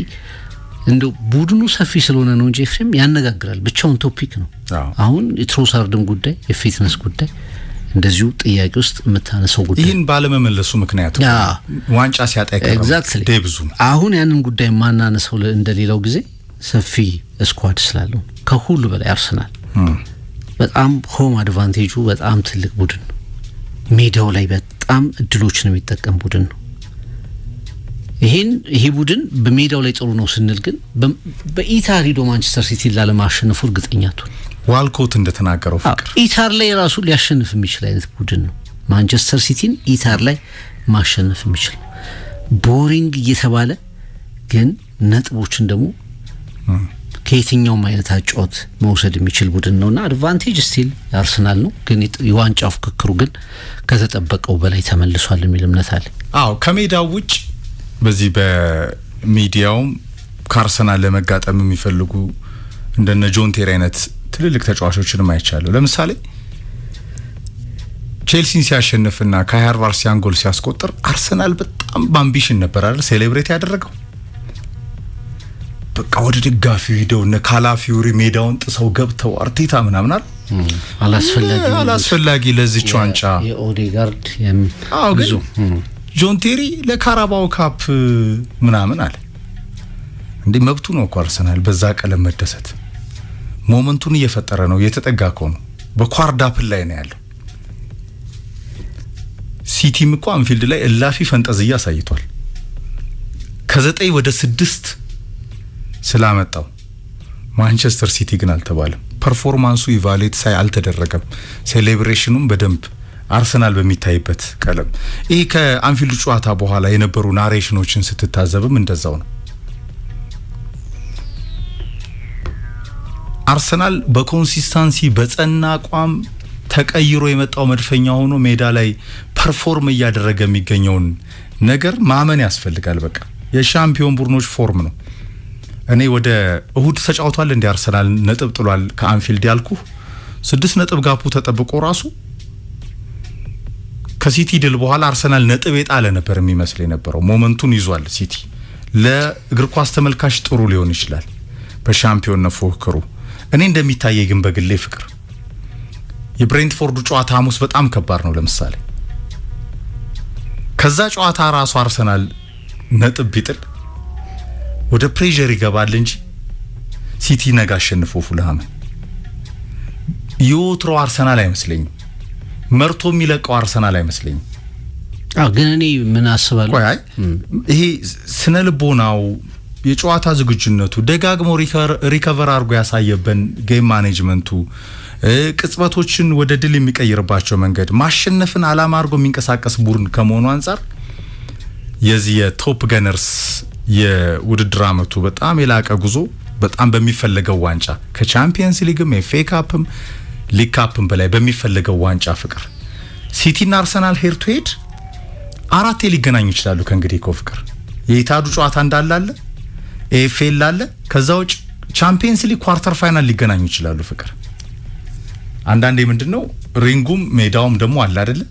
እንደው ቡድኑ ሰፊ ስለሆነ ነው እንጂ ኤፍሬም ያነጋግራል። ብቻውን ቶፒክ ነው። አሁን የትሮሳርድም ጉዳይ የፊትነስ ጉዳይ እንደዚሁ ጥያቄ ውስጥ የምታነሳው ጉዳይ ይህን ባለመመለሱ ምክንያት ዋንጫ ሲያጣ ብዙ አሁን ያንን ጉዳይ ማናነሳው እንደሌላው ጊዜ ሰፊ ስኳድ ስላለው ከሁሉ በላይ አርሰናል በጣም ሆም አድቫንቴጁ በጣም ትልቅ ቡድን ነው። ሜዳው ላይ በጣም እድሎችን የሚጠቀም ቡድን ነው። ይሄ ቡድን በሜዳው ላይ ጥሩ ነው ስንል ግን በኢታር ሄዶ ማንቸስተር ሲቲ ላለማሸነፉ እርግጠኛ ነን። ዋልኮት እንደተናገረው ፍቅር ኢታር ላይ ራሱ ሊያሸንፍ የሚችል አይነት ቡድን ነው። ማንቸስተር ሲቲን ኢታር ላይ ማሸነፍ የሚችል ቦሪንግ እየተባለ ግን ነጥቦችን ደግሞ ከየትኛውም አይነት አጫወት መውሰድ የሚችል ቡድን ነውና አድቫንቴጅ ስቲል አርሰናል ነው። ግን የዋንጫ ፍክክሩ ግን ከተጠበቀው በላይ ተመልሷል የሚል እምነት አለ። ከሜዳው ውጭ በዚህ በሚዲያውም ከአርሰናል ለመጋጠም የሚፈልጉ እንደነ ጆን ቴሪ አይነት ትልልቅ ተጫዋቾችንም አይቻለሁ። ለምሳሌ ቼልሲን ሲያሸንፍና ካይ ሃቨርትዝ ጎል ሲያስቆጥር አርሰናል በጣም በአምቢሽን ነበር አይደል ሴሌብሬት ያደረገው። በቃ ወደ ደጋፊው ሄደው እነ ካላፊዮሪ ሜዳውን ጥሰው ገብተው አርቴታ ምናምን አላስፈላጊ ለዚች ዋንጫ የኦዴጋርድ ብዙ ጆን ቴሪ ለካራባው ካፕ ምናምን አለ እንዴ። መብቱ ነው እኮ አርሰናል በዛ ቀለም መደሰት። ሞመንቱን እየፈጠረ ነው፣ እየተጠጋከው ነው። በኳርዳፕል ላይ ነው ያለው። ሲቲም እኮ አንፊልድ ላይ እላፊ ፈንጠዝያ አሳይቷል። ከ9 ወደ 6 ስላመጣው ማንቸስተር ሲቲ ግን አልተባለም። ፐርፎርማንሱ ኢቫሉዌት ሳይ አልተደረገም። ሴሌብሬሽኑም በደንብ አርሰናል በሚታይበት ቀለም ይሄ ከአንፊልድ ጨዋታ በኋላ የነበሩ ናሬሽኖችን ስትታዘብም እንደዛው ነው። አርሰናል በኮንሲስተንሲ በጸና አቋም ተቀይሮ የመጣው መድፈኛ ሆኖ ሜዳ ላይ ፐርፎርም እያደረገ የሚገኘውን ነገር ማመን ያስፈልጋል። በቃ የሻምፒዮን ቡድኖች ፎርም ነው። እኔ ወደ እሁድ ተጫውቷል እንደ አርሰናል ነጥብ ጥሏል ከአንፊልድ ያልኩ 6 ነጥብ ጋፑ ተጠብቆ ራሱ ከሲቲ ድል በኋላ አርሰናል ነጥብ የጣለ ነበር የሚመስል የነበረው። ሞመንቱን ይዟል ሲቲ። ለእግር ኳስ ተመልካች ጥሩ ሊሆን ይችላል በሻምፒዮንነት ፉክክሩ። እኔ እንደሚታየ ግን በግሌ ፍቅር የብሬንትፎርዱ ጨዋታ ሐሙስ በጣም ከባድ ነው። ለምሳሌ ከዛ ጨዋታ ራሱ አርሰናል ነጥብ ቢጥል ወደ ፕሬዠር ይገባል እንጂ ሲቲ ነገ አሸንፎ ፉልሃምን የወትሮ አርሰናል አይመስለኝም። መርቶ የሚለቀው አርሰናል አይመስለኝም። ግን እኔ ምን አስባለሁ ይሄ ስነ ልቦናው የጨዋታ ዝግጁነቱ ደጋግሞ ሪከቨር አድርጎ ያሳየበን ጌም ማኔጅመንቱ ቅጽበቶችን ወደ ድል የሚቀይርባቸው መንገድ ማሸነፍን አላማ አድርጎ የሚንቀሳቀስ ቡድን ከመሆኑ አንፃር የዚህ የቶፕ ገነርስ የውድድር አመቱ በጣም የላቀ ጉዞ በጣም በሚፈልገው ዋንጫ ከቻምፒየንስ ሊግም ኤፍኤ ካፕም ሊግ ካፕም በላይ በሚፈልገው ዋንጫ ፍቅር ሲቲና አርሰናል ሄድ ቱ ሄድ አራቴ ሊገናኙ ይችላሉ። ከእንግዲህ እኮ ፍቅር የኢታዱ ጨዋታ እንዳላለ ኤፍኤ ላለ ከዛው ቻምፒየንስ ሊግ ኳርተር ፋይናል ሊገናኙ ይችላሉ። ፍቅር አንዳንዴ ምንድነው ሪንጉም ሜዳውም ደግሞ አለ አይደለ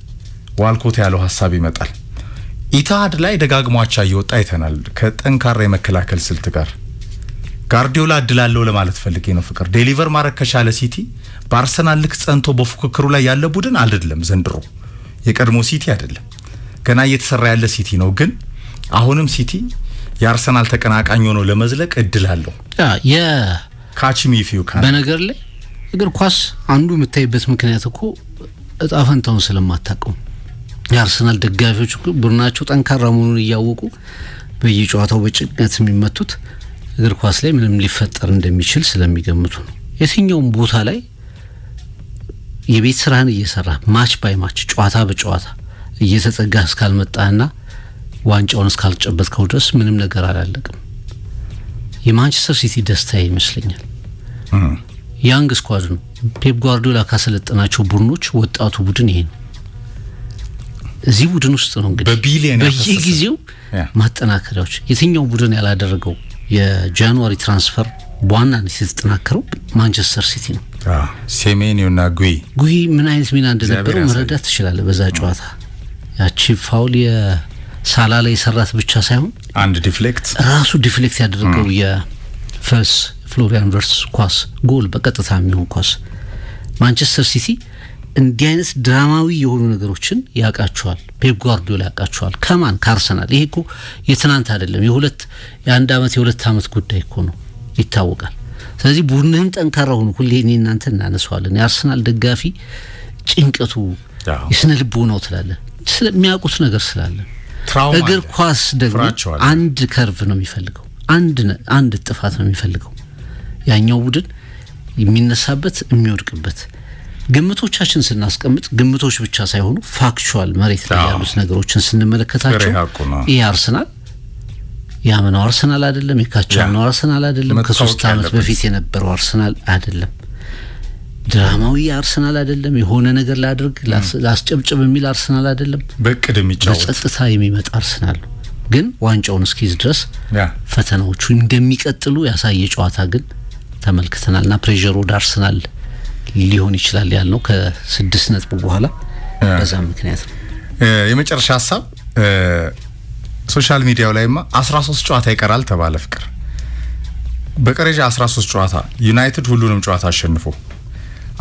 ዋልኮት ያለው ሐሳብ ይመጣል። ኢታድ ላይ ደጋግሟቻ እየወጣ አይተናል ከጠንካራ የመከላከል ስልት ጋር ጋርዲዮላ እድላለው ለማለት ፈልጌ ነው። ፍቅር ዴሊቨር ማድረግ ከቻለ ሲቲ በአርሰናል ልክ ጸንቶ በፉክክሩ ላይ ያለ ቡድን አይደለም። ዘንድሮ የቀድሞ ሲቲ አይደለም፣ ገና እየተሰራ ያለ ሲቲ ነው። ግን አሁንም ሲቲ የአርሰናል ተቀናቃኝ ሆኖ ለመዝለቅ እድል አለው። ካችሚ ፊው ካን በነገር ላይ እግር ኳስ አንዱ የምታይበት ምክንያት እኮ እጣ ፈንታውን ስለማታውቀው የአርሰናል ደጋፊዎች ቡድናቸው ጠንካራ መሆኑን እያወቁ በየጨዋታው በጭንቀት የሚመቱት እግር ኳስ ላይ ምንም ሊፈጠር እንደሚችል ስለሚገምቱ ነው። የትኛውም ቦታ ላይ የቤት ስራህን እየሰራ ማች ባይ ማች ጨዋታ በጨዋታ እየተጠጋ እስካልመጣና ዋንጫውን እስካልጨበጥከው ድረስ ምንም ነገር አላለቅም። የማንቸስተር ሲቲ ደስታ ይመስለኛል ያንግ ስኳድ ነው። ፔፕ ጓርዲዮላ ካሰለጠናቸው ቡድኖች ወጣቱ ቡድን ይሄ ነው። እዚህ ቡድን ውስጥ ነው እንግዲህ በየጊዜው ማጠናከሪያዎች የትኛው ቡድን ያላደረገው የጃንዋሪ ትራንስፈር በዋናነት የተጠናከረው ማንቸስተር ሲቲ ነው። ሴሜኒዮና ጉይ ምን አይነት ሚና እንደነበረው መረዳት ትችላለህ። በዛ ጨዋታ ያቺ ፋውል የሳላ ላይ የሰራት ብቻ ሳይሆን አንድ ዲፍሌክት ራሱ ዲፍሌክት ያደረገው የፈርስ ፍሎሪያን ቨርትስ ኳስ ጎል በቀጥታ የሚሆን ኳስ ማንቸስተር ሲቲ እንዲህ አይነት ድራማዊ የሆኑ ነገሮችን ያቃቸዋል። ፔፕ ጓርዲዮላ ያቃቸዋል። ከማን ከአርሰናል። ይሄ እኮ የትናንት አይደለም፣ የአንድ አመት የሁለት አመት ጉዳይ እኮ ነው፣ ይታወቃል። ስለዚህ ቡድንህም ጠንካራ ሆኖ ሁሌ እኔ እናንተ እናነሳዋለን። የአርሰናል ደጋፊ ጭንቀቱ የስነ ልቦናው ትላለህ ስለሚያውቁት ነገር ስላለ እግር ኳስ ደግሞ አንድ ከርቭ ነው የሚፈልገው፣ አንድ ጥፋት ነው የሚፈልገው። ያኛው ቡድን የሚነሳበት የሚወድቅበት ግምቶቻችን ስናስቀምጥ ግምቶች ብቻ ሳይሆኑ ፋክቹዋል መሬት ላይ ያሉት ነገሮችን ስንመለከታቸው ይሄ አርሰናል ያመነው አርሰናል አይደለም፣ የካቻምነው አርሰናል አይደለም፣ ከሶስት አመት በፊት የነበረው አርሰናል አይደለም፣ ድራማዊ አርሰናል አይደለም፣ የሆነ ነገር ላድርግ ላስጨብጭብ የሚል አርሰናል አይደለም፣ በቅድ የሚጫወት በጸጥታ የሚመጣ አርሰናል ነው። ግን ዋንጫውን እስኪይዝ ድረስ ፈተናዎቹ እንደሚቀጥሉ ያሳየ ጨዋታ ግን ተመልክተናልና ፕሬዠሩ ወደ አርሰናል ሊሆን ይችላል ያልነው ከ6 ነጥብ በኋላ በዛ ምክንያት ነው። የመጨረሻ ሐሳብ ሶሻል ሚዲያው ላይማ 13 ጨዋታ ይቀራል ተባለ። ፍቅር በቀረጃ 13 ጨዋታ ዩናይትድ ሁሉንም ጨዋታ አሸንፎ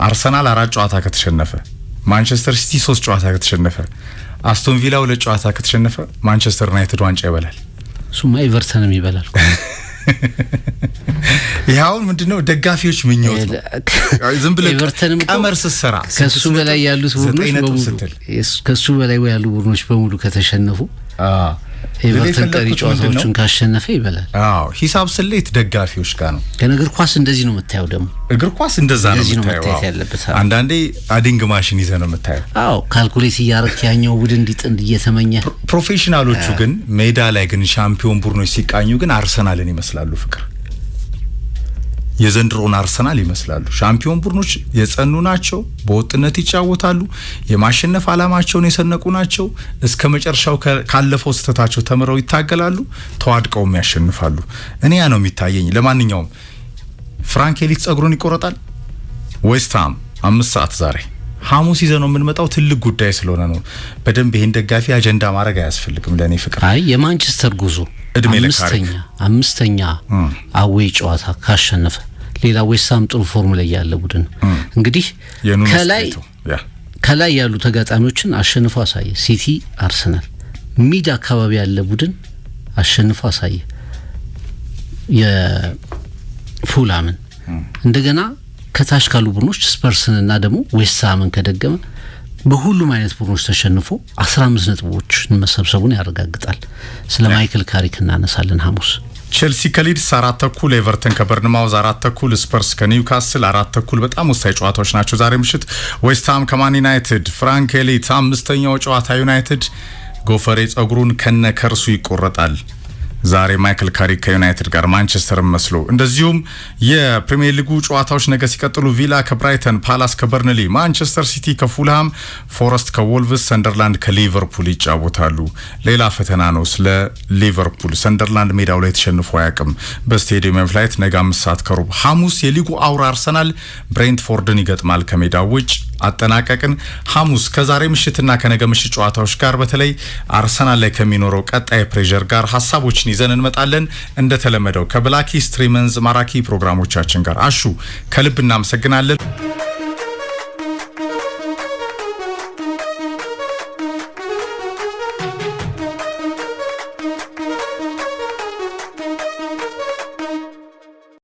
አርሰናል 4 ጨዋታ ከተሸነፈ ማንቸስተር ሲቲ 3 ጨዋታ ከተሸነፈ አስቶን ቪላ 2 ጨዋታ ከተሸነፈ ማንቸስተር ዩናይትድ ዋንጫ ይበላል። ሱማ ኤቨርተንም ይበላል። ይሄው ምንድነው ደጋፊዎች ምኞት ነው። ዝም ብለ ቀመር ሰራ ከሱ በላይ ያሉት ቡድኖች በሙሉ ከሱ በላይ ያሉ ቡድኖች በሙሉ ከተሸነፉ ኤቨርተን ቀሪ ጨዋታዎችን ካሸነፈ ይበላል። ሂሳብ ስሌት ደጋፊዎች ጋር ነው። ከነገር ኳስ እንደዚህ ነው የምታየው። ደግሞ እግር ኳስ እንደዛ ነው የምታየው። አንዳንዴ አዲንግ ማሽን ይዘህ ነው የምታየው። ካልኩሌት እያረክ ያኛው ቡድን እንዲጥንድ እየተመኘ። ፕሮፌሽናሎቹ ግን ሜዳ ላይ ግን ሻምፒዮን ቡድኖች ሲቃኙ ግን አርሰናልን ይመስላሉ። ፍቅር የዘንድሮን አርሰናል ይመስላሉ። ሻምፒዮን ቡድኖች የጸኑ ናቸው፣ በወጥነት ይጫወታሉ፣ የማሸነፍ አላማቸውን የሰነቁ ናቸው። እስከ መጨረሻው ካለፈው ስተታቸው ተምረው ይታገላሉ፣ ተዋድቀውም ያሸንፋሉ። እኔ ያ ነው የሚታየኝ። ለማንኛውም ፍራንክ ኤሊት ጸጉሩን ይቆረጣል። ዌስትሃም 5 ሰዓት ዛሬ ሐሙስ ይዘን ነው የምንመጣው። ትልቅ ጉዳይ ስለሆነ ነው። በደንብ ይሄን ደጋፊ አጀንዳ ማድረግ አያስፈልግም ለኔ ፍቅር። የማንቸስተር ጉዞ አምስተኛ አዌይ ጨዋታ ካሸነፈ ሌላ ዌስትሃም ጥሩ ፎርም ላይ ያለ ቡድን እንግዲህ ከላይ ያሉ ተጋጣሚዎችን አሸንፎ አሳየ። ሲቲ፣ አርሰናል ሚድ አካባቢ ያለ ቡድን አሸንፎ አሳየ። የፉላምን እንደገና ከታች ካሉ ቡድኖች ስፐርስንና ደግሞ ዌስትሃምን ከደገመ በሁሉም አይነት ቡድኖች ተሸንፎ 15 ነጥቦችን መሰብሰቡን ያረጋግጣል። ስለ ማይክል ካሪክ እናነሳለን ሐሙስ። ቼልሲ ከሊድስ 4:30፣ ኤቨርተን ከበርንማውዝ 4:30፣ ስፐርስ ከኒውካስል 4:30 በጣም ወሳኝ ጨዋታዎች ናቸው ዛሬ ምሽት። ዌስትሃም ከማን ዩናይትድ፣ ፍራንክ ኤሊት 5ኛው ጨዋታ ዩናይትድ ጎፈሬ ጸጉሩን ከነ ከርሱ ይቆረጣል። ዛሬ ማይክል ካሪክ ከዩናይትድ ጋር ማንቸስተር መስሎ እንደዚሁም የፕሪሚየር ሊጉ ጨዋታዎች ነገ ሲቀጥሉ ቪላ ከብራይተን፣ ፓላስ ከበርንሊ፣ ማንቸስተር ሲቲ ከፉልሃም፣ ፎረስት ከወልቭስ፣ ሰንደርላንድ ከሊቨርፑል ይጫወታሉ። ሌላ ፈተና ነው ስለ ሊቨርፑል። ሰንደርላንድ ሜዳው ላይ ተሸንፎ አያውቅም በስቴዲየም ኦፍ ላይት ነገ 5:15። ሐሙስ የሊጉ አውራ አርሰናል ብሬንትፎርድን ይገጥማል ከሜዳው ውጭ። አጠናቀቅን። ሐሙስ ከዛሬ ምሽትና ከነገ ምሽት ጨዋታዎች ጋር በተለይ አርሰናል ላይ ከሚኖረው ቀጣይ ፕሬዠር ጋር ሐሳቦችን ይዘን እንመጣለን። እንደተለመደው ከብላኪ ስትሪመንዝ ማራኪ ፕሮግራሞቻችን ጋር አሹ ከልብ እናመሰግናለን።